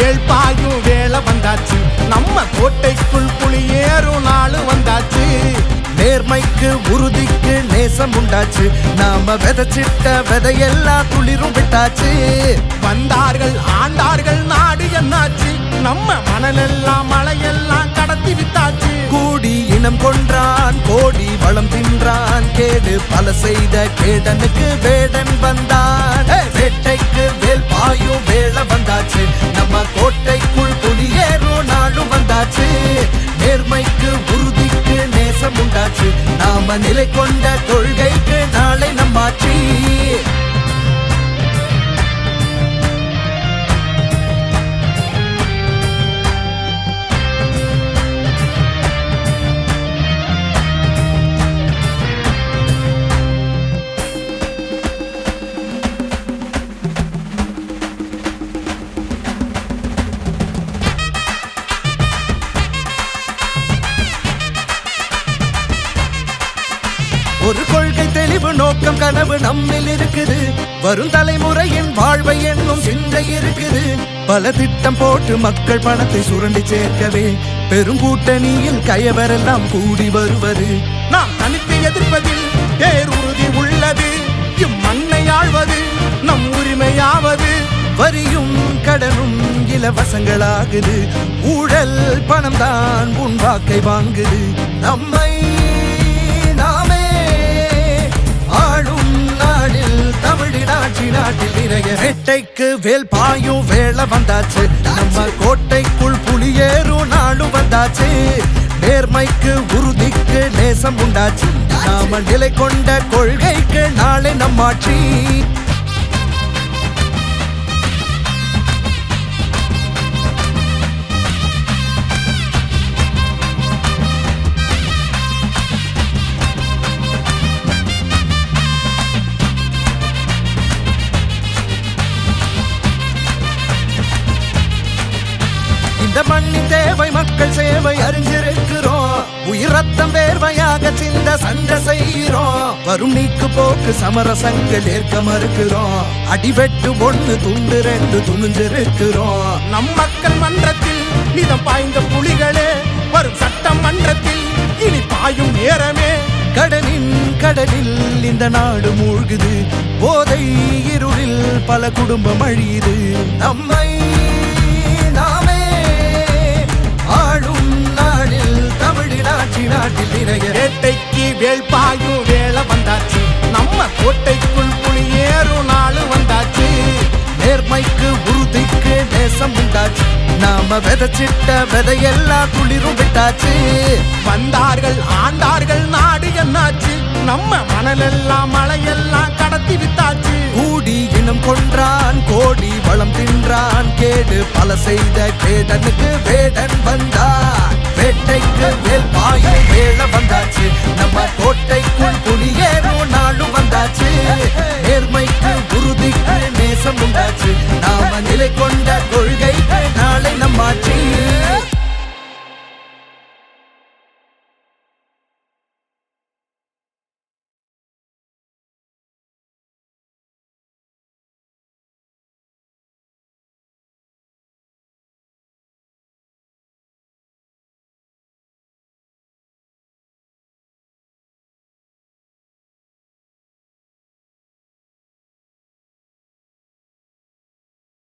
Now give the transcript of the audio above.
வேள்பாயும் வேளை வந்தாச்சு, நம்ம கோட்டைக்குள் புலியேறும் நாள் வந்தாச்சு. நேர்மைக்கு உறுதிக்கு நேசம் உண்டாச்சு, நாம விதைச்சிட்ட விதையெல்லாம் துளிரும் விட்டாச்சு. வந்தார்கள் ஆண்டார்கள் நாடு என்னாச்சு, நம்ம மணலெல்லாம் மலையெல்லாம் கடத்தி வித்தாச்சு. கூடி இனம் கொன்றான் கோடி வளம் தின்றான், கேடு பல செய்த கேடனுக்கு வேடன் வந்தான். வேட்டைக்கு வேல் பாயும் வேளை வந்தாச்சு, நம்ம கோட்டைக்குள் புலியேறும் நாளும் வந்தாச்சு. நேர்மைக்கு உறுதிக்கு நேசம் உண்டாச்சு, நாம நிலை கொண்ட கொள்கைக்கு நாளை நம்மாட்சி. ஒரு கொள்கை தெளிவு நோக்கம் கனவு நம்மில் இருக்குது, வரும் தலைமுறையின் வாழ்வை என்னும் சிந்தை இருக்குது. பல திட்டம் போட்டு மக்கள் பணத்தை சுரண்டி சேர்க்கவே பெருங்கூட்டணியில் கயவரெல்லாம் கூடி வருவது. நாம் தனித்து எதிர்ப்பதில் பேருறுதி உள்ளது, இம்மண்ணை ஆழ்வது நம் உரிமையாவது. வரியும் கடனும் இலவசங்களாகுது, ஊழல் பணம் தான் உன் வாக்கை வாங்குது. நம்மை நாட்டில் நிறைய வேட்டைக்கு வேல் பாயும் வேளை வந்தாச்சு, நம்ம கோட்டைக்குள் புலியேறும் நாளும் வந்தாச்சு. நேர்மைக்கு உறுதிக்கு நேசம் உண்டாச்சு, நாம நிலை கொண்ட கொள்கைக்கு நாளை நம்மாட்சி. இந்த மண்ணின் தேவை மக்கள் சேவை அறிஞ்சிருக்கிறோம், உயிர் ரத்தம் வேர்வையாக சிந்த சண்டை செய்கிறோம். வரும் நீக்கு போக்கு சமரசங்கள் ஏற்க மறுக்கிறோம், அடிவெட்டு ஒண்ணு துண்டு ரெண்டு துணிஞ்சிருக்கிறோம். நம் மக்கள் மன்றத்தில் நிதம் பாய்ந்த புலிகளே, வரும் சட்டம் மன்றத்தில் இனி பாயும் நேரமே. கடலில் இந்த நாடு மூழ்குது, போதை இருளில் பல குடும்பம் அழியுது. நம்மை நாட்டில் நிறைய வேட்டைக்கு வேல் பாயும் வேளை வந்தாச்சு, நம்ம கோட்டைக்குள் புலியேறும் நாள் வந்தாச்சு. நேர்மைக்கு உறுதிக்கு நேசம் உண்டாச்சு, நாம விதைச்சிட்ட விதையெல்லாம் துளிரும் விட்டாச்சு. வந்தார்கள் ஆண்டார்கள் நாடு என்னாச்சு, நம்ம மணலெல்லாம் மலையெல்லாம் கடத்தி வித்தாச்சு. கூடி இனம் கொன்றான் கோடி வளம் தின்றான், கேடு பல செய்த கேடனுக்கு வேடன் வந்தான். வேட்டைக்கு வேல் பாயும் வேளை வந்தாச்சு.